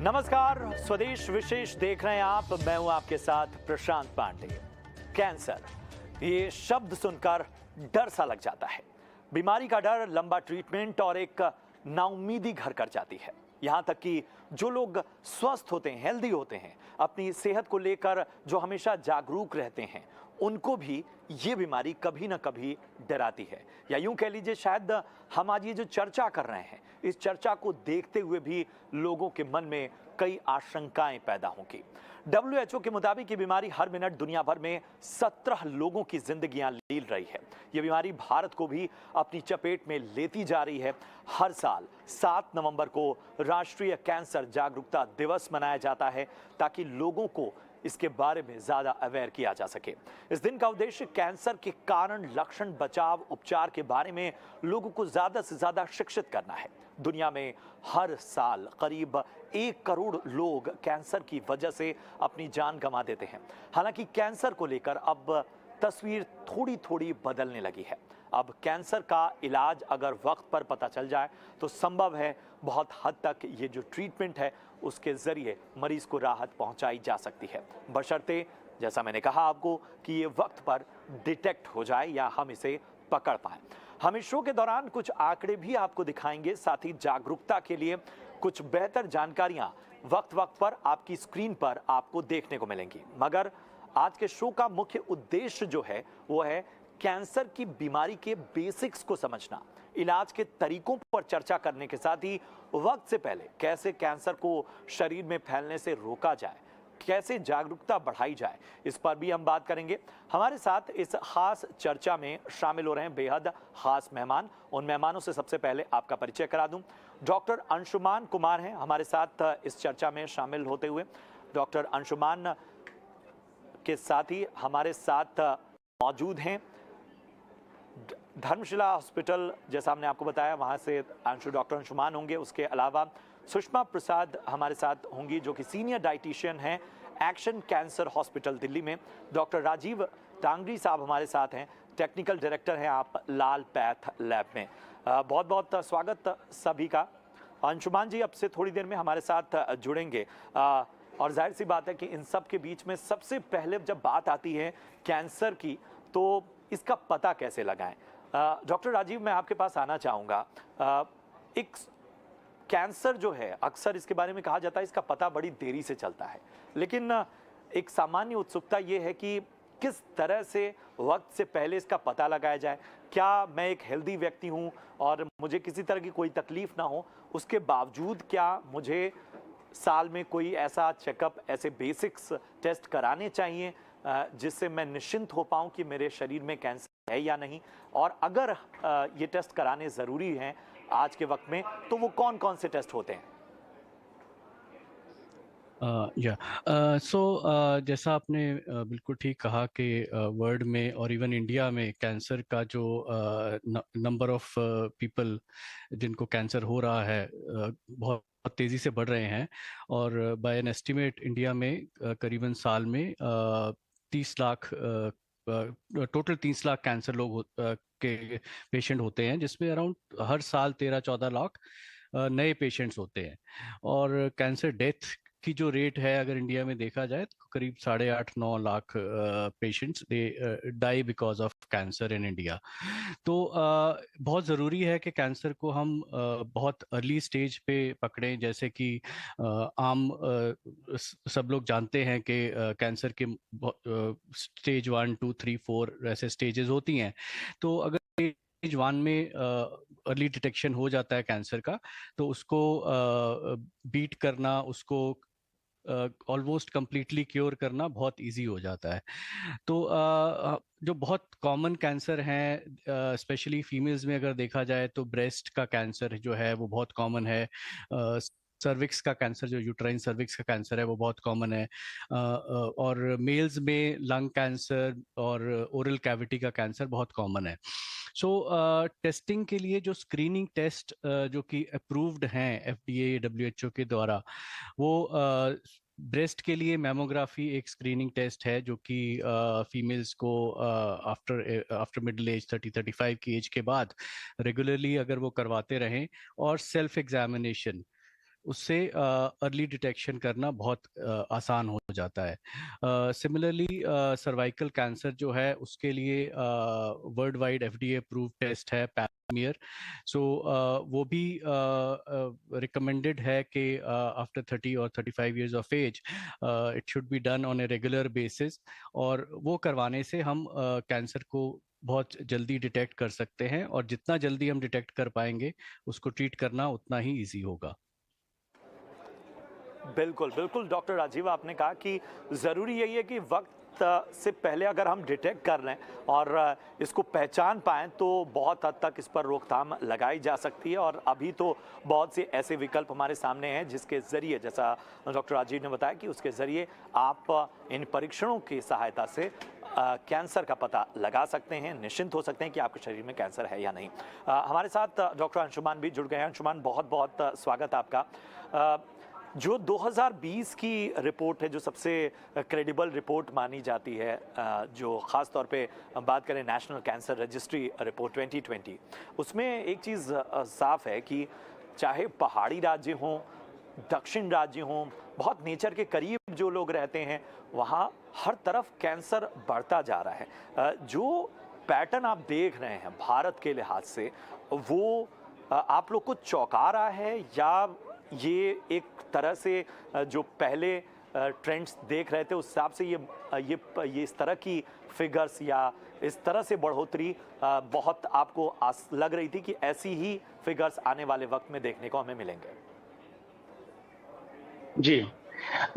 नमस्कार, स्वदेश विशेष देख रहे हैं आप। मैं हूं आपके साथ प्रशांत पांडे। कैंसर, ये शब्द सुनकर डर सा लग जाता है। बीमारी का डर, लंबा ट्रीटमेंट और एक नाउम्मीदी घर कर जाती है। यहाँ तक कि जो लोग स्वस्थ होते हैं, हेल्दी होते हैं, अपनी सेहत को लेकर जो हमेशा जागरूक रहते हैं, उनको भी ये बीमारी कभी ना कभी डराती है। या यूं कह लीजिए, शायद हम आज ये जो चर्चा कर रहे हैं, इस चर्चा को देखते हुए भी लोगों के मन में कई आशंकाएं पैदा होंगी। WHO के मुताबिक ये बीमारी हर मिनट दुनिया भर में 17 लोगों की जिंदगियां ले रही है। ये बीमारी भारत को भी अपनी चपेट में लेती जा रही है। हर साल 7 नवंबर को राष्ट्रीय कैंसर जागरूकता दिवस मनाया जाता है, ताकि लोगों को इसके बारे में ज्यादा अवेयर किया जा सके। इस दिन का उद्देश्य कैंसर के कारण, लक्षण, बचाव, उपचार के बारे में लोगों को ज्यादा से ज्यादा शिक्षित करना है। दुनिया में हर साल करीब 1 करोड़ लोग कैंसर की वजह से अपनी जान गंवा देते हैं। हालांकि कैंसर को लेकर अब तस्वीर थोड़ी थोड़ी बदलने लगी है। अब कैंसर का इलाज अगर वक्त पर पता चल जाए तो संभव है बहुत हद तक ये जो ट्रीटमेंट है उसके जरिए मरीज को राहत पहुंचाई जा सकती है, बशर्ते, जैसा मैंने कहा आपको, कि ये वक्त पर डिटेक्ट हो जाए या हम इसे पकड़ पाए। हम इस शो के दौरान कुछ आंकड़े भी आपको दिखाएंगे, साथ ही जागरूकता के लिए कुछ बेहतर जानकारियां वक्त वक्त पर आपकी स्क्रीन पर आपको देखने को मिलेंगी। मगर आज के शो का मुख्य उद्देश्य जो है वो है कैंसर की बीमारी के बेसिक्स को समझना, इलाज के तरीकों पर चर्चा करने के साथ ही वक्त से पहले कैसे कैंसर को शरीर में फैलने से रोका जाए, कैसे जागरूकता बढ़ाई जाए, इस पर भी हम बात करेंगे। हमारे साथ इस खास चर्चा में शामिल हो रहे हैं बेहद खास मेहमान। उन मेहमानों से सबसे पहले आपका परिचय करा दूं। डॉक्टर अंशुमान कुमार हैं हमारे साथ इस चर्चा में शामिल होते हुए। डॉक्टर अंशुमान के साथ ही हमारे साथ मौजूद हैं धर्मशिला हॉस्पिटल, जैसा हमने आपको बताया, वहां से डॉक्टर अंशुमान होंगे। उसके अलावा सुषमा प्रसाद हमारे साथ होंगी, जो कि सीनियर डाइटिशियन हैं एक्शन कैंसर हॉस्पिटल दिल्ली में। डॉक्टर राजीव टांगरी साहब हमारे साथ हैं, टेक्निकल डायरेक्टर हैं आप लाल पैथ लैब में। बहुत बहुत स्वागत सभी का। अंशुमान जी अब से थोड़ी देर में हमारे साथ जुड़ेंगे, और जाहिर सी बात है कि इन सब के बीच में सबसे पहले जब बात आती है कैंसर की, तो इसका पता कैसे लगाएं। डॉक्टर राजीव, मैं आपके पास आना चाहूँगा। एक कैंसर जो है, अक्सर इसके बारे में कहा जाता है इसका पता बड़ी देरी से चलता है, लेकिन एक सामान्य उत्सुकता ये है कि किस तरह से वक्त से पहले इसका पता लगाया जाए। क्या मैं एक हेल्दी व्यक्ति हूँ और मुझे किसी तरह की कोई तकलीफ ना हो, उसके बावजूद क्या मुझे साल में कोई ऐसा चेकअप, ऐसे बेसिक्स टेस्ट कराने चाहिए जिससे मैं निश्चिंत हो पाऊं कि मेरे शरीर में कैंसर है या नहीं, और अगर ये टेस्ट कराने ज़रूरी हैं आज के वक्त में, तो वो कौन कौन से टेस्ट होते हैं? जैसा आपने बिल्कुल ठीक कहा कि वर्ल्ड में और इवन इंडिया में कैंसर का जो नंबर ऑफ पीपल जिनको कैंसर हो रहा है बहुत तेज़ी से बढ़ रहे हैं। और बाय एन एस्टिमेट इंडिया में करीबन साल में 30 लाख टोटल 30 लाख कैंसर के पेशेंट होते हैं, जिसमें अराउंड हर साल 13-14 लाख नए पेशेंट्स होते हैं। और कैंसर डेथ की जो रेट है अगर इंडिया में देखा जाए तो करीब 8.5-9 lakh patients they die because of cancer in India. तो बहुत ज़रूरी है कि कैंसर को हम बहुत अर्ली स्टेज पे पकड़ें। जैसे कि सब लोग जानते हैं कि कैंसर के स्टेज 1, 2, 3, 4 ऐसे स्टेजेस होती हैं। तो अगर स्टेज 1 में अर्ली डिटेक्शन हो जाता है कैंसर का, तो उसको बीट करना, उसको ऑलमोस्ट कंप्लीटली क्योर करना बहुत इजी हो जाता है। तो जो बहुत कॉमन कैंसर हैं, स्पेशली फीमेल्स में अगर देखा जाए तो ब्रेस्ट का कैंसर जो है वो बहुत कॉमन है। सर्विक्स का कैंसर, जो यूट्राइन सर्विक्स का कैंसर है, वो बहुत कॉमन है। और मेल्स में लंग कैंसर और ओरल कैविटी का कैंसर बहुत कॉमन है। टेस्टिंग के लिए जो स्क्रीनिंग टेस्ट जो कि अप्रूव्ड हैं FDA, WHO के द्वारा, वो ब्रेस्ट के लिए मैमोग्राफी एक स्क्रीनिंग टेस्ट है जो कि फीमेल्स को आफ्टर मिडिल एज 30-35 की एज के बाद रेगुलरली अगर वो करवाते रहें, और सेल्फ एग्जामिनेशन उससे अर्ली डिटेक्शन करना बहुत आसान हो जाता है। सिमिलरली सर्वाइकल कैंसर जो है उसके लिए world wide FDA approved test है पैमियर। सो वो भी रिकमेंडेड है कि आफ्टर 30 और 35 years of age it should be done on a regular basis, और वो करवाने से हम कैंसर को बहुत जल्दी डिटेक्ट कर सकते हैं, और जितना जल्दी हम डिटेक्ट कर पाएंगे उसको ट्रीट करना उतना ही इजी होगा। बिल्कुल बिल्कुल डॉक्टर राजीव, आपने कहा कि ज़रूरी यही है कि वक्त से पहले अगर हम डिटेक्ट कर लें और इसको पहचान पाएं तो बहुत हद तक इस पर रोकथाम लगाई जा सकती है। और अभी तो बहुत से ऐसे विकल्प हमारे सामने हैं जिसके ज़रिए, जैसा डॉक्टर राजीव ने बताया, कि उसके ज़रिए आप इन परीक्षणों की सहायता से कैंसर का पता लगा सकते हैं, निश्चिंत हो सकते हैं कि आपके शरीर में कैंसर है या नहीं। हमारे साथ डॉक्टर अंशुमान भी जुड़ गए हैं। अंशुमान, बहुत बहुत स्वागत आपका। जो 2020 की रिपोर्ट है, जो सबसे क्रेडिबल रिपोर्ट मानी जाती है, जो ख़ास तौर पे बात करें नेशनल कैंसर रजिस्ट्री रिपोर्ट 2020, उसमें एक चीज़ साफ है कि चाहे पहाड़ी राज्य हों, दक्षिण राज्य हों, बहुत नेचर के करीब जो लोग रहते हैं, वहाँ हर तरफ कैंसर बढ़ता जा रहा है। जो पैटर्न आप देख रहे हैं भारत के लिहाज से, वो आप लोग को चौंका रहा है, या ये एक तरह से जो पहले ट्रेंड्स देख रहे थे उस हिसाब से ये इस तरह की फिगर्स या इस तरह से बढ़ोतरी बहुत आपको लग रही थी कि ऐसी ही फिगर्स आने वाले वक्त में देखने को हमें मिलेंगे? जी,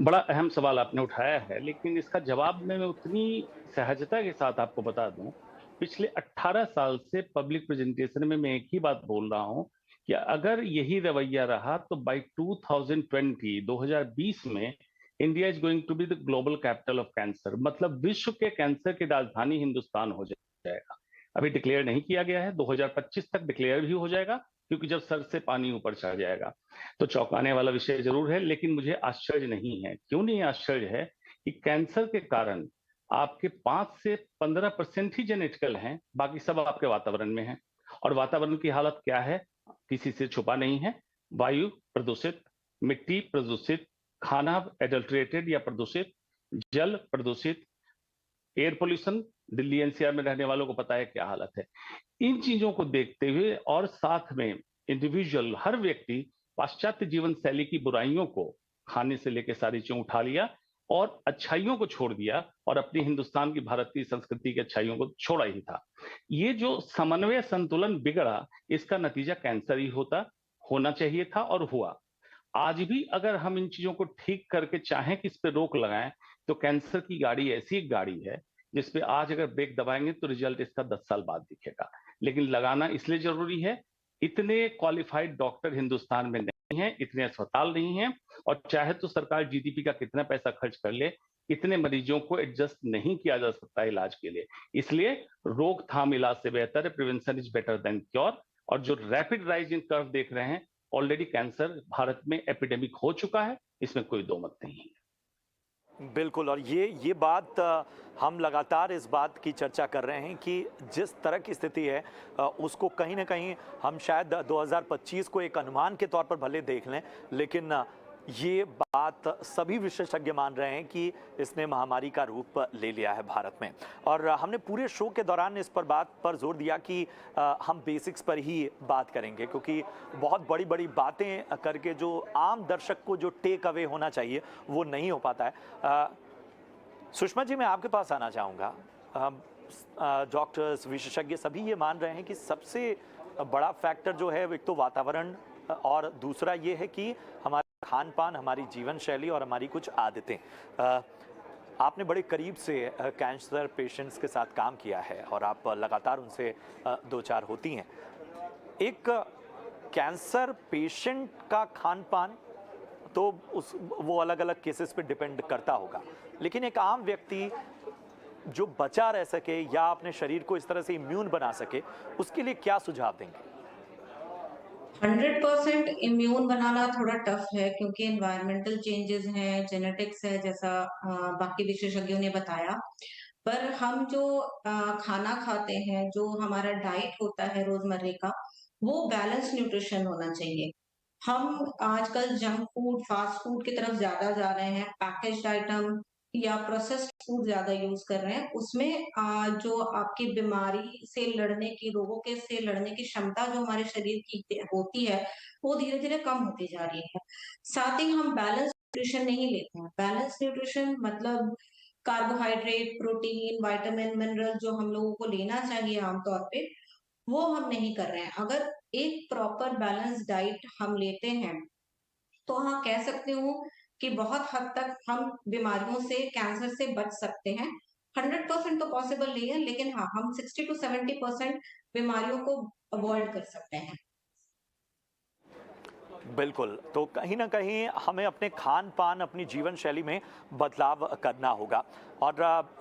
बड़ा अहम सवाल आपने उठाया है, लेकिन इसका जवाब मैं उतनी सहजता के साथ आपको बता दूं। पिछले 18 साल से पब्लिक प्रेजेंटेशन में मैं एक ही बात बोल रहा हूं कि अगर यही रवैया रहा तो बाय 2020 में India is going to be the global capital of cancer, मतलब विश्व के कैंसर की राजधानी हिंदुस्तान हो जाएगा। अभी डिक्लेयर नहीं किया गया है, 2025 तक डिक्लेयर भी हो जाएगा, क्योंकि जब सर से पानी ऊपर चढ़ जाएगा। तो चौंकाने वाला विषय जरूर है, लेकिन मुझे आश्चर्य नहीं है। क्यों नहीं आश्चर्य है? कि कैंसर के कारण आपके 5 से 15% ही जेनेटिकल हैं, बाकी सब आपके वातावरण में है। और वातावरण की हालत क्या है, किसी से छुपा नहीं है। वायु प्रदूषित, मिट्टी प्रदूषित, खाना एडल्ट्रेटेड या प्रदूषित, जल प्रदूषित, एयर पोल्यूशन, दिल्ली एनसीआर में रहने वालों को पता है क्या हालत है। इन चीजों को देखते हुए और साथ में इंडिविजुअल, हर व्यक्ति पाश्चात्य जीवन शैली की बुराइयों को, खाने से लेकर सारी चीजें उठा लिया और अच्छाइयों को छोड़ दिया, और अपनी हिंदुस्तान की भारतीय संस्कृति की अच्छाइयों को छोड़ा ही था। ये जो समन्वय संतुलन बिगड़ा, इसका नतीजा कैंसर ही होना चाहिए था और हुआ। आज भी अगर हम इन चीजों को ठीक करके चाहें कि इस पे रोक लगाएं, तो कैंसर की गाड़ी ऐसी एक गाड़ी है जिसपे आज अगर ब्रेक दबाएंगे तो रिजल्ट इसका 10 साल बाद दिखेगा। लेकिन लगाना इसलिए जरूरी है, इतने क्वालिफाइड डॉक्टर हिंदुस्तान में नहीं है, इतने अस्पताल नहीं है, और चाहे तो सरकार जीडीपी का कितना पैसा खर्च कर ले, इतने मरीजों को एडजस्ट नहीं किया जा सकता इलाज के लिए। इसलिए रोकथाम इलाज से बेहतर है, prevention is better than cure. और जो रैपिड राइज इन कर्व देख रहे हैं, ऑलरेडी कैंसर भारत में एपिडेमिक हो चुका है, इसमें कोई दो मत नहीं है। बिल्कुल, और ये बात हम लगातार इस बात की चर्चा कर रहे हैं कि जिस तरह की स्थिति है उसको कहीं ना कहीं हम शायद 2025 को एक अनुमान के तौर पर भले देख लें, लेकिन ये बात सभी विशेषज्ञ मान रहे हैं कि इसने महामारी का रूप ले लिया है भारत में। और हमने पूरे शो के दौरान इस पर बात पर जोर दिया कि हम बेसिक्स पर ही बात करेंगे, क्योंकि बहुत बड़ी बड़ी बातें करके जो आम दर्शक को जो टेक अवे होना चाहिए वो नहीं हो पाता है। सुषमा जी, मैं आपके पास आना चाहूँगा। डॉक्टर्स, विशेषज्ञ सभी ये मान रहे हैं कि सबसे बड़ा फैक्टर जो है एक तो वातावरण, और दूसरा ये है कि हमारा खान पान, हमारी जीवन शैली और हमारी कुछ आदतें। आपने बड़े करीब से कैंसर पेशेंट्स के साथ काम किया है और आप लगातार उनसे दो चार होती हैं। एक कैंसर पेशेंट का खान पान तो वो अलग अलग केसेस पे डिपेंड करता होगा, लेकिन एक आम व्यक्ति जो बचा रह सके या अपने शरीर को इस तरह से इम्यून बना सके, उसके लिए क्या सुझाव देंगे? 100% इम्यून बनाना थोड़ा टफ है, क्योंकि एनवायरमेंटल चेंजेस हैं, जेनेटिक्स है, जैसा बाकी विशेषज्ञों ने बताया। पर हम जो खाना खाते हैं, जो हमारा डाइट होता है रोजमर्रे का, वो बैलेंस न्यूट्रिशन होना चाहिए। हम आजकल जंक फूड, फास्ट फूड की तरफ ज़्यादा जा रहे हैं, पैकेज्ड आइटम या प्रोसेस्ड फूड ज़्यादा यूज़ कर रहे हैं। उसमें जो आपकी बीमारी से लड़ने की, रोगों के से लड़ने की क्षमता जो हमारे शरीर की होती है, वो धीरे-धीरे कम होती जा रही है। साथ ही हम बैलेंस न्यूट्रिशन नहीं लेते हैं। बैलेंस न्यूट्रिशन मतलब कार्बोहाइड्रेट, प्रोटीन, विटामिन, मिनरल जो हम लोगों को लेना चाहिए आम तौर पे, वो हम नहीं कर रहे हैं। अगर एक प्रॉपर बैलेंस डाइट हम लेते हैं, तो हाँ, कह सकती हूँ कि बहुत हद तक हम बीमारियों से, कैंसर से बच सकते हैं। 100% तो पॉसिबल नहीं है, लेकिन हाँ, हम 60 टू 70% बीमारियों को अवॉइड कर सकते हैं। बिल्कुल, तो कहीं न कहीं हमें अपने खान-पान, अपनी जीवन शैली में बदलाव करना होगा और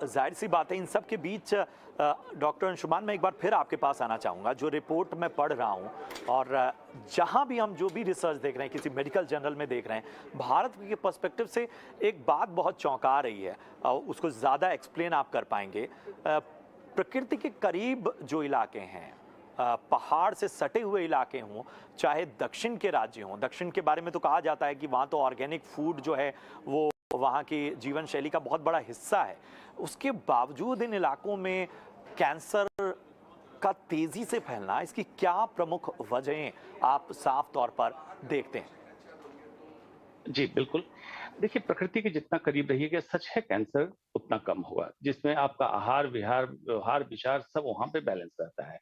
ज़ाहिर-सी बात है इन सब के बीच डॉक्टर अंशुमान मैं एक बार फिर आपके पास आना चाहूँगा। जो रिपोर्ट मैं पढ़ रहा हूँ और जहाँ भी हम जो भी रिसर्च देख रहे हैं, किसी मेडिकल जर्नल में देख रहे हैं, भारत के पर्सपेक्टिव से एक बात बहुत चौंका रही है। उसको ज़्यादा एक्सप्लेन आप कर पाएँगे। प्रकृति के करीब जो इलाके हैं, पहाड़ से सटे हुए इलाके हों, चाहे दक्षिण के राज्य हों, दक्षिण के बारे में तो कहा जाता है कि वहाँ तो ऑर्गेनिक फूड जो है वो वहाँ की जीवन शैली का बहुत बड़ा हिस्सा है। उसके बावजूद इन इलाकों में कैंसर का तेजी से फैलना, इसकी क्या प्रमुख वजहें आप साफ तौर पर देखते हैं? जी, बिल्कुल। देखिए, प्रकृति के जितना करीब रहिएगा, सच है कैंसर उतना कम होगा, जिसमें आपका आहार, विहार, व्यवहार-विचार सब वहाँ पे बैलेंस रहता है।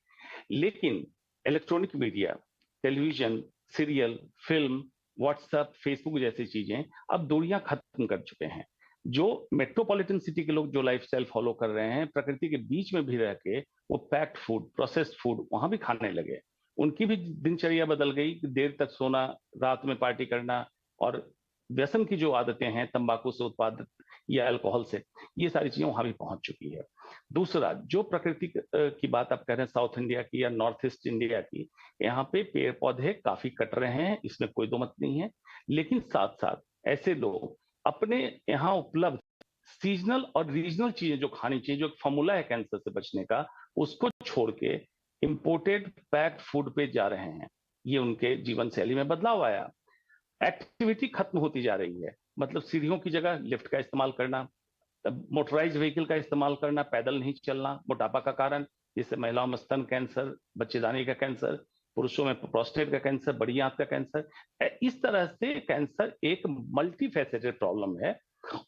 लेकिन electronic media, television, serial, film, WhatsApp, Facebook जैसी चीज़ें अब दूरियाँ खत्म कर चुके हैं। जो मेट्रोपॉलिटन सिटी के लोग जो लाइफ़स्टाइल फ़ॉलो कर रहे हैं, प्रकृति के बीच में भी रह के वो पैक्ड फूड, प्रोसेस्ड फूड वहाँ भी खाने लगे। उनकी भी दिनचर्या बदल गई, देर तक सोना, रात में पार्टी करना और व्यसन की जो आदतें हैं तंबाकू से उत्पादित या अल्कोहल से, ये सारी चीजें वहां भी पहुंच चुकी है। दूसरा, जो प्रकृति की बात आप कह रहे हैं साउथ इंडिया की या नॉर्थ ईस्ट इंडिया की, यहाँ पे पेड़ पौधे काफी कट रहे हैं, इसमें कोई दो मत नहीं है। लेकिन साथ साथ ऐसे लोग अपने यहाँ उपलब्ध सीजनल और रीजनल चीजें जो खानी चाहिए, जो फॉर्मूला है कैंसर से बचने का, उसको छोड़ के इम्पोर्टेड पैक्ड फूड पे जा रहे हैं। ये उनके जीवन शैली में बदलाव आया। एक्टिविटी खत्म होती जा रही है, मतलब सीढ़ियों की जगह लिफ्ट का इस्तेमाल करना, मोटराइज व्हीकल का इस्तेमाल करना, पैदल नहीं चलना मोटापा का कारण, जिससे महिलाओं में स्तन कैंसर, बच्चेदानी का कैंसर, पुरुषों में प्रोस्टेट का कैंसर, बड़ी आंत का कैंसर। इस तरह से कैंसर एक मल्टी फैसेटेड प्रॉब्लम है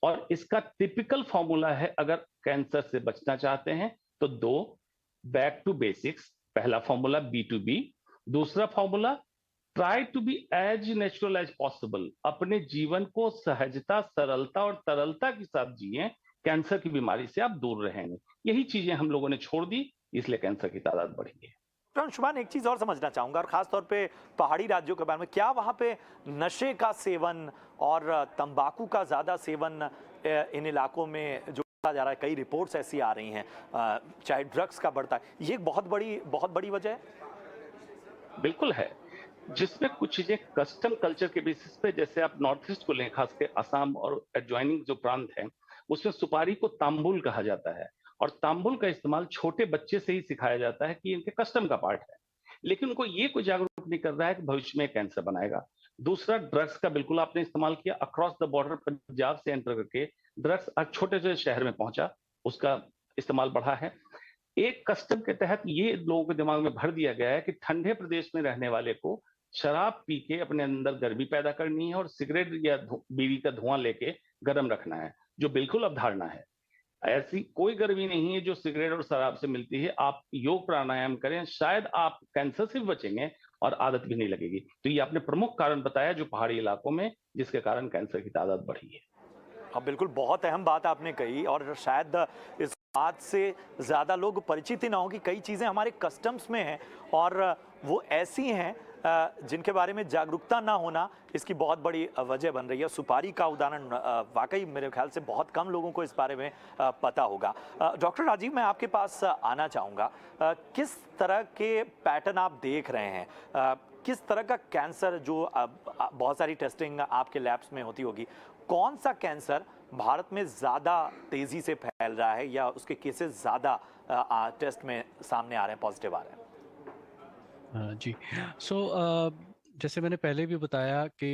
और इसका टिपिकल फॉर्मूला है, अगर कैंसर से बचना चाहते हैं तो दो, बैक टू बेसिक्स। पहला फॉर्मूला B2B, दूसरा formula try to be as natural as possible. अपने जीवन को सहजता, सरलता और तरलता के साथ जिए, कैंसर की बीमारी से आप दूर रहेंगे। यही चीजें हम लोगों ने छोड़ दी, इसलिए कैंसर की तादाद बढ़ी है। तो अंशुमान एक चीज और समझना चाहूंगा और खास तौर पे पहाड़ी राज्यों के बारे में, क्या वहां पे नशे का सेवन और तंबाकू का ज्यादा सेवन इन इलाकों में जो देखा जा रहा है, कई रिपोर्ट्स ऐसी आ रही हैं, चाहे ड्रग्स का बढ़ता है, ये एक बहुत बड़ी वजह है? बिल्कुल है, जिसमें कुछ चीजें कस्टम कल्चर के बेसिस पे, जैसे आप नॉर्थ ईस्ट को लें, खास के असम और एडजॉइनिंग जो प्रांत है, उसमें सुपारी को तांबुल कहा जाता है और तांबुल का इस्तेमाल छोटे बच्चे से ही सिखाया जाता है कि इनके कस्टम का पार्ट है। लेकिन उनको ये कोई जागरूक नहीं कर रहा है कि भविष्य में कैंसर बनाएगा। दूसरा, ड्रग्स का बिल्कुल आपने इस्तेमाल किया, अक्रॉस द बॉर्डर पंजाब से एंटर करके ड्रग्स छोटे से शहर में पहुंचा, उसका इस्तेमाल बढ़ा है। एक कस्टम के तहत ये लोगों के दिमाग में भर दिया गया है कि ठंडे प्रदेश में रहने वाले को शराब पी के अपने अंदर गर्मी पैदा करनी है और सिगरेट या बीड़ी का धुआं लेके गर्म रखना है, जो बिल्कुल अवधारणा है। ऐसी कोई गर्मी नहीं है जो सिगरेट और शराब से मिलती है। आप योग प्राणायाम करें, शायद आप कैंसर से भी बचेंगे और आदत भी नहीं लगेगी। तो ये आपने प्रमुख कारण बताया जो पहाड़ी इलाकों में, जिसके कारण कैंसर की तादाद बढ़ी है। हाँ, बिल्कुल, बहुत अहम बात आपने कही और शायद इस बात से ज़्यादा लोग परिचित ही ना हो कि कई चीज़ें हमारे कस्टम्स में हैं और वो ऐसी हैं जिनके बारे में जागरूकता ना होना इसकी बहुत बड़ी वजह बन रही है। सुपारी का उदाहरण वाकई मेरे ख्याल से बहुत कम लोगों को इस बारे में पता होगा। डॉक्टर राजीव, मैं आपके पास आना चाहूँगा। किस तरह के पैटर्न आप देख रहे हैं? किस तरह का कैंसर, जो बहुत सारी टेस्टिंग आपके लैब्स में होती होगी, कौन सा कैंसर भारत में ज़्यादा तेज़ी से फैल रहा है या उसके केसेस ज़्यादा टेस्ट में सामने आ रहे हैं, पॉजिटिव आ रहे हैं? जी, सो जैसे मैंने पहले भी बताया कि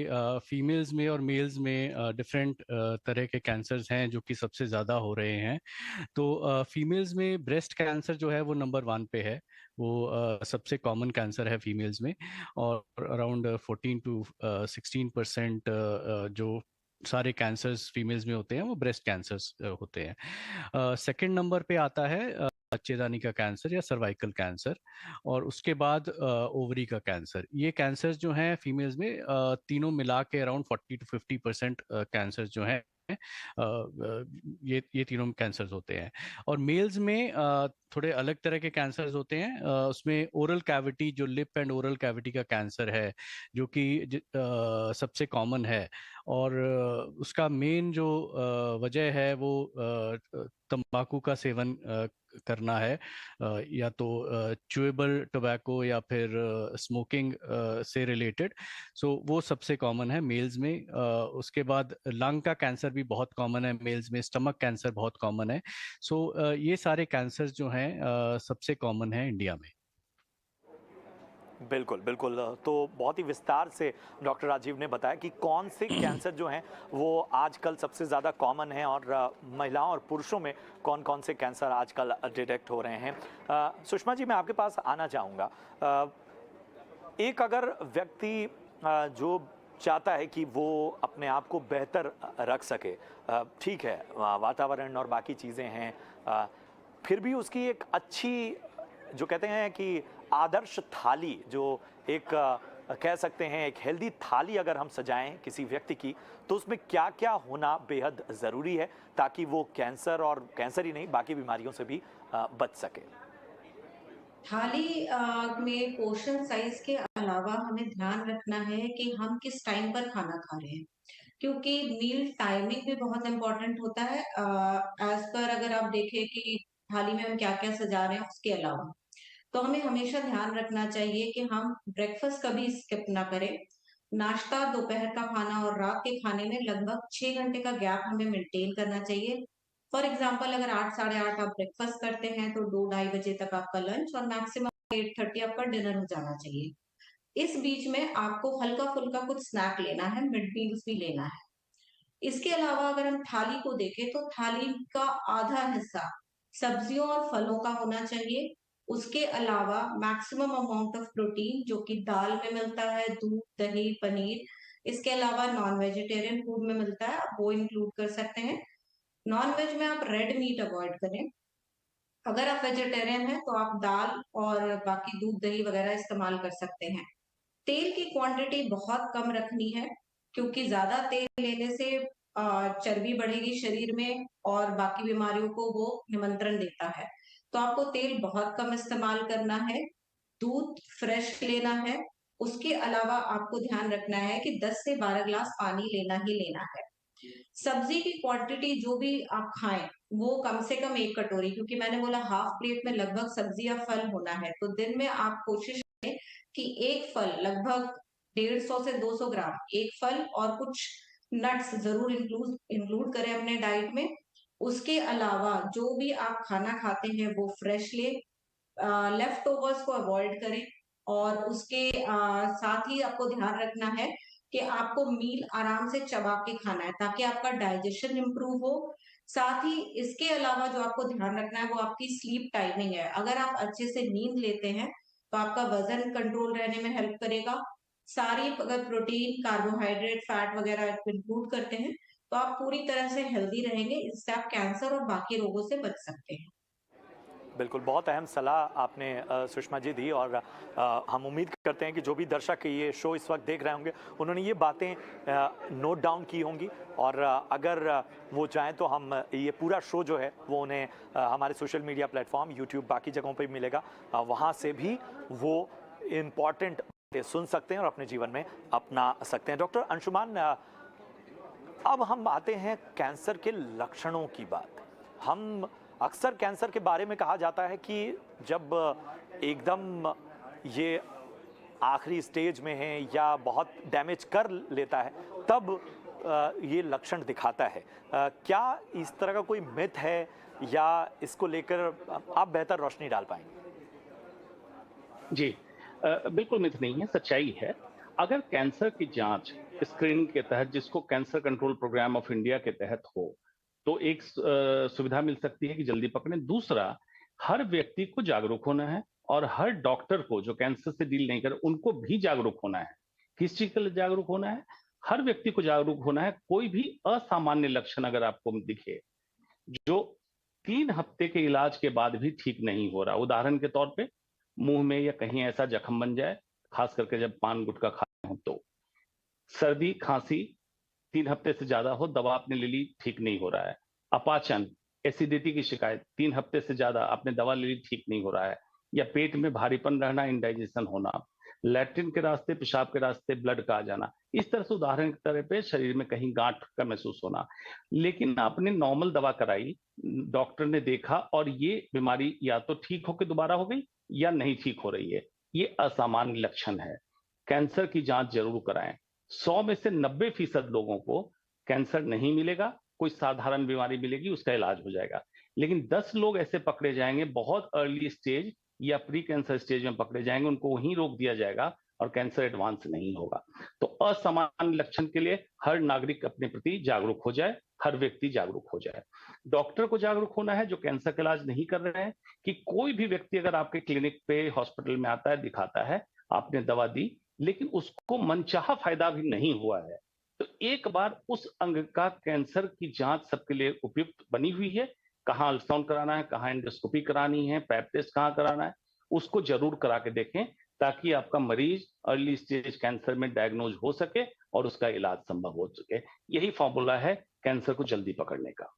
फीमेल्स में और मेल्स में डिफरेंट तरह के कैंसर्स हैं जो कि सबसे ज़्यादा हो रहे हैं। तो फीमेल्स में ब्रेस्ट कैंसर जो है वो नंबर 1 पे है। वो सबसे कॉमन कैंसर है फीमेल्स में, और अराउंड 14 to 16% जो सारे कैंसर्स फीमेल्स में होते हैं वो ब्रेस्ट कैंसर्स होते हैं। सेकंड नंबर पे आता है बच्चेदानी का कैंसर या सर्वाइकल कैंसर, और उसके बाद ओवरी का कैंसर। ये कैंसर जो हैं फीमेल्स में तीनों मिला के अराउंड 40 to 50% कैंसर जो हैं ये तीनों कैंसर्स होते हैं। और मेल्स में थोड़े अलग तरह के कैंसर्स होते हैं। उसमें ओरल कैविटी, जो लिप एंड ओरल कैविटी का कैंसर है, जो कि सबसे कॉमन है। और उसका मेन जो वजह है वो तंबाकू का सेवन करना है, या तो च्यूएबल टोबैको या फिर स्मोकिंग से रिलेटेड। सो वो सबसे कॉमन है मेल्स में। उसके बाद लंग का कैंसर भी बहुत कॉमन है मेल्स में, स्टमक कैंसर बहुत कॉमन है। सो ये सारे कैंसर जो हैं सबसे कॉमन है इंडिया में। बिल्कुल, बिल्कुल। तो बहुत ही विस्तार से डॉक्टर राजीव ने बताया कि कौन से कैंसर जो हैं वो आजकल सबसे ज़्यादा कॉमन हैं, और महिलाओं और पुरुषों में कौन-कौन से कैंसर आजकल डिटेक्ट हो रहे हैं। सुषमा जी, मैं आपके पास आना चाहूँगा। एक अगर व्यक्ति जो चाहता है कि वो अपने आप को बेहतर रख सके, ठीक है, वातावरण और बाकी चीज़ें हैं, फिर भी उसकी एक अच्छी, जो कहते हैं कि आदर्श थाली, जो एक कह सकते हैं एक हेल्दी थाली अगर हम सजाएं किसी व्यक्ति की, तो उसमें क्या-क्या होना बेहद ज़रूरी है ताकि वो कैंसर, और कैंसर ही नहीं बाकी बीमारियों से भी बच सके। थाली में पोर्शन साइज के अलावा हमें ध्यान रखना है कि हम किस टाइम पर खाना खा रहे हैं, क्योंकि मील टाइमिंग भी बहुत इम्पोर्टेंट होता है। एज पर अगर आप देखें कि थाली में हम क्या-क्या सजा रहे हैं उसके अलावा, तो हमें हमेशा ध्यान रखना चाहिए कि हम ब्रेकफास्ट कभी स्किप ना करें। नाश्ता, दोपहर का खाना और रात के खाने में लगभग 6 घंटे का गैप हमें मेंटेन करना चाहिए। फॉर एग्जाम्पल अगर 8 साढ़े 8 आप ब्रेकफास्ट करते हैं तो 2 ढाई बजे तक आपका लंच और मैक्सिमम 8:30 आपका डिनर हो जाना चाहिए। इस बीच में आपको हल्का-फुल्का कुछ स्नैक लेना है, मिड मील्स भी लेना है। इसके अलावा अगर हम थाली को देखें तो थाली का आधा हिस्सा सब्जियों और फलों का होना चाहिए। उसके अलावा मैक्सिमम अमाउंट ऑफ प्रोटीन जो कि दाल में मिलता है, दूध, दही, पनीर, इसके अलावा नॉन वेजिटेरियन फूड में मिलता है, आप वो इंक्लूड कर सकते हैं। नॉन वेज में आप रेड मीट अवॉइड करें। अगर आप वेजिटेरियन हैं तो आप दाल और बाकी दूध, दही वगैरह इस्तेमाल कर सकते हैं। तेल की क्वांटिटी बहुत कम रखनी है, क्योंकि ज़्यादा तेल लेने से चर्बी बढ़ेगी शरीर में और बाकी बीमारियों को वो निमंत्रण देता है। तो आपको तेल बहुत कम इस्तेमाल करना है, दूध फ्रेश लेना है, उसके अलावा आपको ध्यान रखना है कि 10 से 12 ग्लास पानी लेना ही लेना है। सब्जी की क्वांटिटी जो भी आप खाएँ, वो कम से कम 1 कटोरी, क्योंकि मैंने बोला हाफ प्लेट में लगभग सब्जी या फल होना है, तो दिन में आप कोशिश करें कि 1 फल लगभग 150 से 200 ग्राम, 1 फल और कुछ नट्स ज़रूर इंक्लूड करें अपने डाइट में। उसके अलावा जो भी आप खाना खाते हैं वो फ्रेश लें, लेफ्ट ओवर्स को अवॉइड करें, और उसके साथ ही आपको ध्यान रखना है कि आपको मील आराम से चबा के खाना है ताकि आपका डाइजेशन इम्प्रूव हो। साथ ही इसके अलावा जो आपको ध्यान रखना है वो आपकी स्लीप टाइमिंग है। अगर आप अच्छे से नींद लेते हैं तो आपका वजन कंट्रोल रहने में हेल्प करेगा। सारी अगर प्रोटीन, कार्बोहाइड्रेट, फैट वगैरह इंक्लूड करते हैं तो आप पूरी तरह से हेल्दी रहेंगे। इससे आप कैंसर और बाकी रोगों से बच सकते हैं। बिल्कुल, बहुत अहम सलाह आपने सुषमा जी दी, और हम उम्मीद करते हैं कि जो भी दर्शक ये शो इस वक्त देख रहे होंगे उन्होंने ये बातें नोट डाउन की होंगी, और अगर वो चाहें तो हम ये पूरा शो जो है वो उन्हें हमारे सोशल मीडिया प्लेटफॉर्म, यूट्यूब, बाकी जगहों पे मिलेगा, वहाँ से भी वो इम्पॉर्टेंट सुन सकते हैं और अपने जीवन में अपना सकते हैं। डॉक्टर अंशुमान, अब हम आते हैं कैंसर के लक्षणों की बात। हम अक्सर कैंसर के बारे में कहा जाता है कि जब एकदम ये आखिरी स्टेज में है या बहुत डैमेज कर लेता है तब ये लक्षण दिखाता है। क्या इस तरह का कोई मिथ है, या इसको लेकर आप बेहतर रोशनी डाल पाएंगे? जी, बिल्कुल मिथ नहीं है, सच्चाई है। अगर कैंसर की जांच स्क्रीनिंग के तहत, जिसको cancer control programme of India के तहत हो, तो एक सुविधा मिल सकती है कि जल्दी पकड़ें। दूसरा, हर व्यक्ति को जागरूक होना है और हर डॉक्टर को जो कैंसर से डील नहीं कर उनको भी जागरूक होना है। किस चीज के लिए जागरूक होना है? हर व्यक्ति को जागरूक होना है। कोई भी असामान्य लक्षण अगर आपको दिखे जो 3 हफ्ते के इलाज के बाद भी ठीक नहीं हो रहा, उदाहरण के तौर पे मुंह में या कहीं ऐसा जख्म बन जाए, खास करके जब पान गुटखा खाते हो, तो सर्दी खांसी 3 हफ्ते से ज्यादा हो, दवा आपने ले ली, ठीक नहीं हो रहा है। अपाचन, एसिडिटी की शिकायत, 3 हफ्ते से ज्यादा आपने दवा ले ली, ठीक नहीं हो रहा है। या पेट में भारीपन रहना, इंडाइजेशन होना, लैट्रिन के रास्ते, पेशाब के रास्ते ब्लड का आ जाना, इस तरह से उदाहरण के तरह पे शरीर में कहीं गांठ का महसूस होना। लेकिन आपने नॉर्मल दवा कराई, डॉक्टर ने देखा और ये बीमारी या तो ठीक होकर दोबारा हो गई या नहीं ठीक हो रही है, ये असामान्य लक्षण है। कैंसर की जांच जरूर कराएं। 100 में से 90% लोगों को कैंसर नहीं मिलेगा, कोई साधारण बीमारी मिलेगी, उसका इलाज हो जाएगा। लेकिन 10 लोग ऐसे पकड़े जाएंगे बहुत अर्ली स्टेज या प्री कैंसर स्टेज में पकड़े जाएंगे, उनको वहीं रोक दिया जाएगा और कैंसर एडवांस नहीं होगा। तो असामान्य लक्षण के लिए हर नागरिक अपने प्रति जागरूक हो जाए, हर व्यक्ति जागरूक हो जाए। डॉक्टर को जागरूक होना है जो कैंसर का इलाज नहीं कर रहे हैं, कि कोई भी व्यक्ति अगर आपके क्लिनिक पे, हॉस्पिटल में आता है, दिखाता है, आपने दवा दी लेकिन उसको मनचाहा फायदा भी नहीं हुआ है, तो एक बार उस अंग का कैंसर की जांच सबके लिए उपयुक्त बनी हुई है। कहाँ अल्ट्रासाउंड कराना है, कहाँ एंडोस्कोपी करानी है, पैप टेस्ट कहाँ कराना है, उसको जरूर करा के देखें, ताकि आपका मरीज अर्ली स्टेज कैंसर में डायग्नोज हो सके और उसका इलाज संभव हो सके। यही फॉर्मूला है कैंसर को जल्दी पकड़ने का।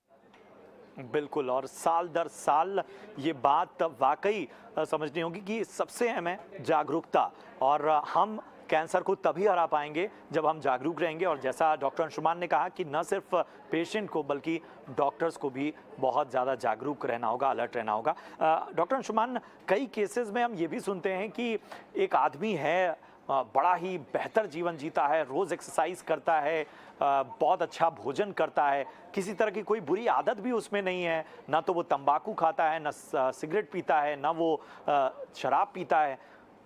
बिल्कुल, और साल दर साल ये बात वाकई समझनी होगी कि सबसे अहम है जागरूकता, और हम कैंसर को तभी हरा पाएंगे जब हम जागरूक रहेंगे। और जैसा डॉक्टर अंशुमान ने कहा कि न सिर्फ पेशेंट को बल्कि डॉक्टर्स को भी बहुत ज़्यादा जागरूक रहना होगा, अलर्ट रहना होगा। डॉक्टर अंशुमान, कई केसेस में हम ये भी सुनते हैं कि एक आदमी है, बड़ा ही बेहतर जीवन जीता है, रोज़ एक्सरसाइज करता है, बहुत अच्छा भोजन करता है, किसी तरह की कोई बुरी आदत भी उसमें नहीं है, ना तो वो तंबाकू खाता है, ना सिगरेट पीता है, ना वो शराब पीता है,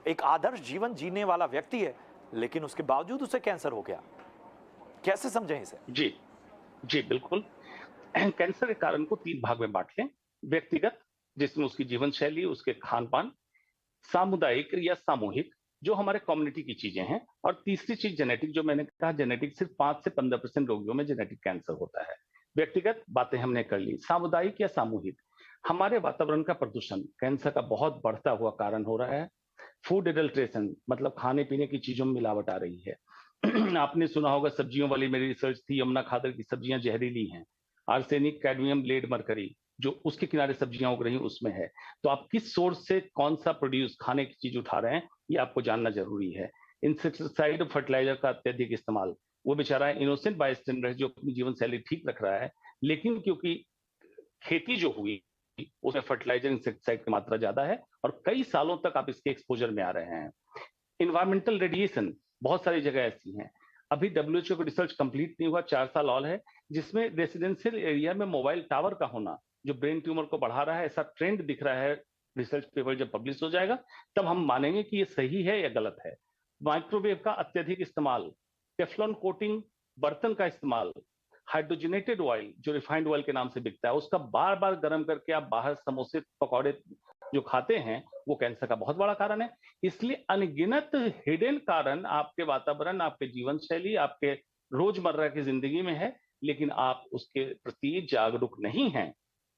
एक आदर्श जीवन जीने वाला व्यक्ति है, लेकिन उसके बावजूद उसे कैंसर हो गया। कैसे समझें इसे? जी जी बिल्कुल। कैंसर के कारण को 3 भाग में बांट लें। व्यक्तिगत, जिसमें उसकी जीवन शैली, उसके खान पान, सामुदायिक या सामूहिक, जो हमारे कम्युनिटी की चीजें हैं, और तीसरी चीज जेनेटिक, जो मैंने कहा जेनेटिक सिर्फ 5 से 15% रोगियों में जेनेटिक कैंसर होता है। व्यक्तिगत बातें हमने कर ली। सामुदायिक या सामूहिक, हमारे वातावरण का प्रदूषण कैंसर का बहुत बढ़ता हुआ कारण हो रहा है। फूड एडल्ट्रेशन, मतलब खाने पीने की चीजों में मिलावट आ रही है। आपने सुना होगा, सब्जियों वाली मेरी रिसर्च थी, यमुना खादर की सब्जियां जहरीली हैं। आर्सेनिक, कैडमियम, लेड, मरकरी जो उसके किनारे सब्जियां उग रही हैं उसमें है। तो आप किस सोर्स से कौन सा प्रोड्यूस खाने की चीज उठा रहे हैं, ये आपको जानना जरूरी है। इंसेक्टिसाइड, फर्टिलाइजर का अत्यधिक इस्तेमाल, वो बेचारा इनोसेंट बायस्टैंडर जो अपनी जीवन शैली ठीक रख रहा है, लेकिन क्योंकि खेती जो हुई उसमें फर्टिलाइजर, इंसेक्टिसाइड की मात्रा ज्यादा है और कई सालों तक आप इसके एक्सपोजर में आ रहे हैं। इन्वायरमेंटल रेडिएशन, बहुत सारी जगह ऐसी हैं। अभी WHO को रिसर्च कंप्लीट नहीं हुआ, 4 साल और है, जिसमें रेसिडेंशियल एरिया में मोबाइल टावर का होना जो ब्रेन ट्यूमर को बढ़ा रहा है, ऐसा ट्रेंड दिख रहा है। रिसर्च पेपर जब पब्लिश हो जाएगा तब हम मानेंगे कि ये सही है या गलत है। माइक्रोवेव का अत्यधिक इस्तेमाल, टेफ्लॉन कोटिंग बर्तन का इस्तेमाल, हाइड्रोजनेटेड ऑयल जो रिफाइंड ऑयल के नाम से बिकता है, उसका बार बार गर्म करके आप बाहर समोसे पकौड़े जो खाते हैं, वो कैंसर का बहुत बड़ा कारण है। इसलिए अनगिनत हिडन कारण आपके वातावरण, आपके जीवन शैली, आपके रोजमर्रा की जिंदगी में है, लेकिन आप उसके प्रति जागरूक नहीं हैं।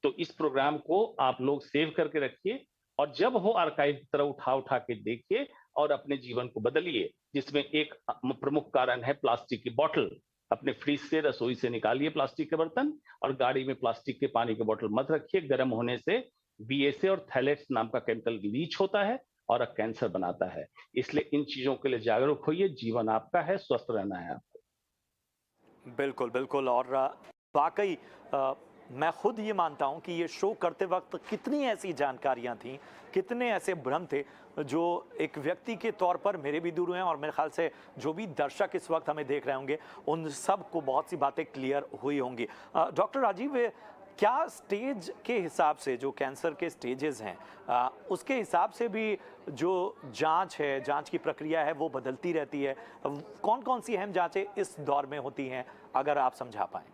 तो इस प्रोग्राम को आप लोग सेव करके रखिए और जब हो आर्काइव की तरह उठा उठा के देखिए और अपने जीवन को बदलिए। जिसमें एक प्रमुख कारण है प्लास्टिक की बोतल। अपने फ्रिज से, रसोई से निकालिए प्लास्टिक के बर्तन, और गाड़ी में प्लास्टिक के पानी की बोतल मत रखिए। गर्म होने से BSA और थैलेट्स नाम का केमिकल रिलीज होता है और कैंसर बनाता है। इसलिए इन चीजों के लिए जागरूक होइए। जीवन आपका है, स्वस्थ रहना है आपको। बिल्कुल बिल्कुल, और वाकई मैं खुद ये मानता हूँ कि ये शो करते वक्त कितनी ऐसी जानकारियाँ थीं, कितने ऐसे भ्रम थे जो एक व्यक्ति के तौर पर मेरे भी दूर हुए हैं, और मेरे ख्याल से जो भी दर्शक इस वक्त हमें देख रहे होंगे उन सब को बहुत सी बातें क्लियर हुई होंगी। डॉक्टर राजीव, क्या स्टेज के हिसाब से जो कैंसर के स्टेजेस हैं उसके हिसाब से भी जो जांच है, जांच की प्रक्रिया है वो बदलती रहती है? कौन कौन सी अहम जांचें इस दौर में होती हैं, अगर आप समझा पाएं?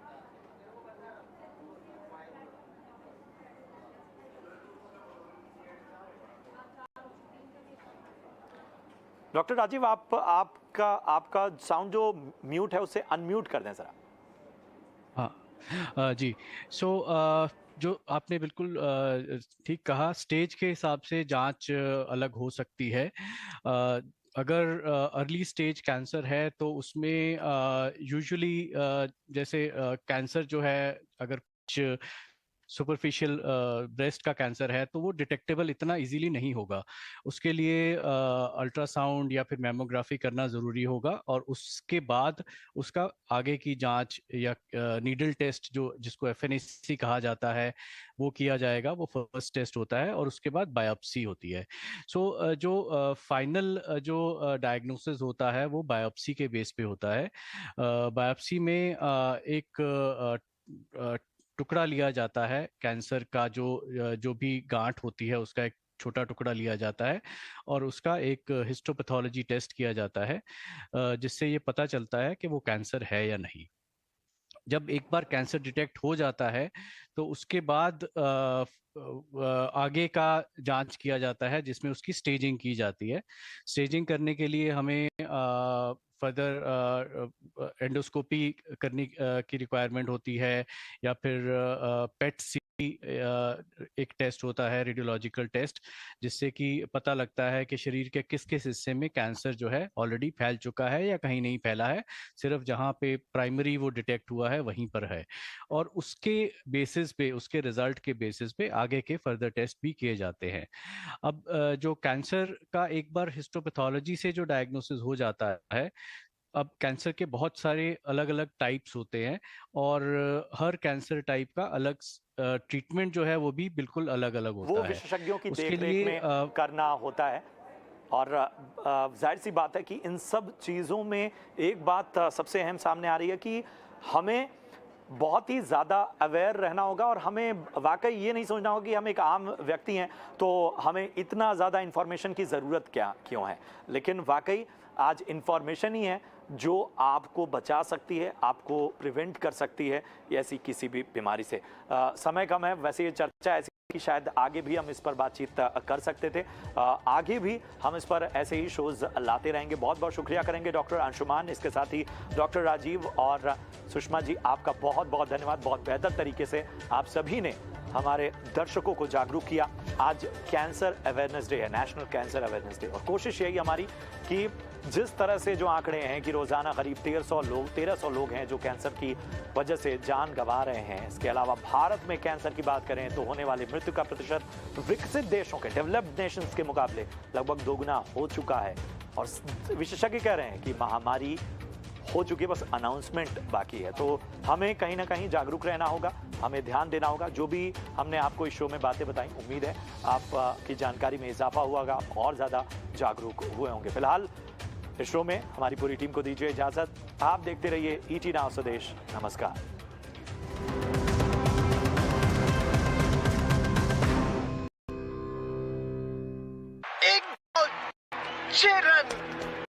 डॉक्टर राजीव, आपका साउंड जो म्यूट है उसे अनम्यूट कर दें जरा। हाँ जी। सो जो आपने बिल्कुल ठीक कहा, स्टेज के हिसाब से जांच अलग हो सकती है। अगर अर्ली स्टेज कैंसर है तो उसमें यूजुअली जैसे कैंसर जो है, अगर कुछ सुपरफिशियल ब्रेस्ट का कैंसर है तो वो डिटेक्टेबल इतना इजीली नहीं होगा। उसके लिए अल्ट्रासाउंड या फिर मैमोग्राफी करना ज़रूरी होगा, और उसके बाद उसका आगे की जांच या नीडल टेस्ट जिसको FNAC कहा जाता है वो किया जाएगा। वो फर्स्ट टेस्ट होता है और उसके बाद बायोप्सी होती है। सो जो फाइनल जो डायग्नोसिस होता है वो बायोप्सी के बेस पे होता है। बायोप्सी में एक टुकड़ा लिया जाता है कैंसर का, जो भी गांठ होती है उसका एक छोटा टुकड़ा लिया जाता है और उसका एक हिस्टोपैथोलॉजी टेस्ट किया जाता है, जिससे ये पता चलता है कि वो कैंसर है या नहीं। जब एक बार कैंसर डिटेक्ट हो जाता है तो उसके बाद आगे का जांच किया जाता है, जिसमें उसकी स्टेजिंग की जाती है। स्टेजिंग करने के लिए हमें फर्दर एंडोस्कोपी करने की रिक्वायरमेंट होती है, या फिर PET-CT एक टेस्ट होता है, रेडियोलॉजिकल टेस्ट, जिससे कि पता लगता है कि शरीर के किस किस हिस्से में कैंसर जो है ऑलरेडी फैल चुका है या कहीं नहीं फैला है, सिर्फ जहां पे प्राइमरी वो डिटेक्ट हुआ है वहीं पर है। और उसके बेसिस पे, उसके रिजल्ट के बेसिस पे आगे के फर्दर टेस्ट भी किए जाते हैं। अब जो कैंसर का एक बार हिस्टोपैथोलॉजी से जो डायग्नोसिस हो जाता है, अब कैंसर के बहुत सारे अलग अलग टाइप्स होते हैं और हर कैंसर टाइप का अलग ट्रीटमेंट जो है वो भी बिल्कुल अलग अलग होता है। वो विशेषज्ञों की उसके देखरेख लिए में करना होता है। और जाहिर सी बात है कि इन सब चीज़ों में एक बात सबसे अहम सामने आ रही है कि हमें बहुत ही ज़्यादा अवेयर रहना होगा, और हमें वाकई ये नहीं सोचना होगा कि हम एक आम व्यक्ति हैं तो हमें इतना ज़्यादा इन्फॉर्मेशन की ज़रूरत क्यों है। लेकिन वाकई आज इन्फॉर्मेशन ही है जो आपको बचा सकती है, आपको प्रिवेंट कर सकती है ऐसी किसी भी बीमारी से। समय कम है, वैसे ये चर्चा ऐसी कि शायद आगे भी हम इस पर बातचीत कर सकते थे। आगे भी हम इस पर ऐसे ही शोज लाते रहेंगे। बहुत बहुत शुक्रिया करेंगे डॉक्टर अंशुमान, इसके साथ ही डॉक्टर राजीव और सुषमा जी, आपका बहुत बहुत धन्यवाद। बहुत बेहतर तरीके से आप सभी ने हमारे दर्शकों को जागरूक किया। आज कैंसर अवेयरनेस डे है, नेशनल कैंसर अवेयरनेस डे, और कोशिश यही हमारी कि जिस तरह से जो आंकड़े हैं कि रोजाना करीब 1300 लोग हैं जो कैंसर की वजह से जान गंवा रहे हैं। इसके अलावा भारत में कैंसर की बात करें तो होने वाली मृत्यु का प्रतिशत विकसित देशों के, डेवलप्ड नेशंस के मुकाबले लगभग दोगुना हो चुका है। और विशेषज्ञ कह रहे हैं कि महामारी हो चुकी है, बस अनाउंसमेंट बाकी है। तो हमें कहीं ना कहीं जागरूक रहना होगा, हमें ध्यान देना होगा। जो भी हमने आपको इस शो में बातें बताई, उम्मीद है आपकी जानकारी में इजाफा हुआ होगा, और ज़्यादा जागरूक हुए होंगे। फिलहाल इस शो में हमारी पूरी टीम को दीजिए इजाज़त। आप देखते रहिए ET Now स्वदेश। नमस्कार।